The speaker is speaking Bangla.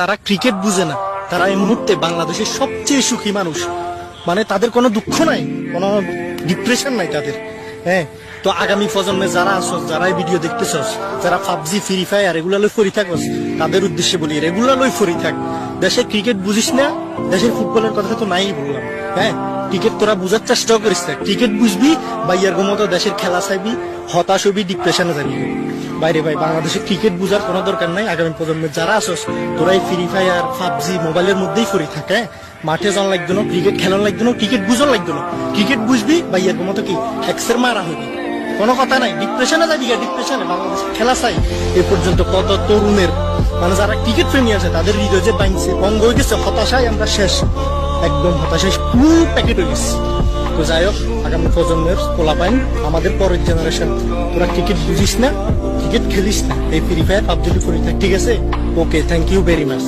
তারা ক্রিকেট বুঝে না, তারা এই মুহূর্তে বাংলাদেশের সবচেয়ে সুখী মানুষ। মানে তাদের কোনো দুঃখ নাই, কোনো ডিপ্রেশন নাই তাদের। হ্যাঁ, তো আগামী প্রজন্মে যারা আসস, যারা এই ভিডিও দেখতেছস, যারা পাবজি ফ্রি ফায়ার এগুলা লই ফরি থাকস, তাদের উদ্দেশ্যে বলি রেগুলার লই ফরি থাক। দেশের ক্রিকেট বুঝিস না, দেশের ফুটবলের কথা তো নাই বললাম। হ্যাঁ, ক্রিকেট তোরা বুঝার চেষ্টাও করিস না। ক্রিকেট বুঝবি বা ইয়ার মতো দেশের খেলা চাইবি, হতাশ হবি, ডিপ্রেশনে যাবি। বাইরে ভাই, বাংলাদেশে ক্রিকেট বুঝার কোনো দরকার নাই। আগামী প্রজন্মের যারা আসস, তোরা এই ফ্রি ফায়ার পাবজি মোবাইলের মধ্যেই ফরি থাকে। মাঠে যাওয়ার লাগতো না, ক্রিকেট খেলার লাগতো না, ক্রিকেট বুঝার লাগতো না। ক্রিকেট বুঝবি বা ইয়ার মতো কি হ্যাক্সের মারা হবি, কোনো কথা নাই। ডিপ্রেশনে যাবি, ডিপ্রেশনে। বাংলাদেশ খেলা চাই এ পর্যন্ত কত তরুণের, মানে যারা ক্রিকেট প্রেমী আছে তাদের হৃদয় যে বাইংছে, ভঙ্গ হয়ে গেছে, হতাশায় আমরা শেষ, একদম হতাশায় ফুল প্যাকেট হয়ে গেছে। তো যাই হোক, আগামী প্রজন্মের পোলাপাইন, আমাদের পরের জেনারেশন, তোরা ক্রিকেট বুঝিস না, ক্রিকেট খেলিস না, এই ফ্রি ফায়ার পাবজি ফ্রি থাক, ঠিক আছে? ওকে, থ্যাংক ইউ ভেরি মাচ।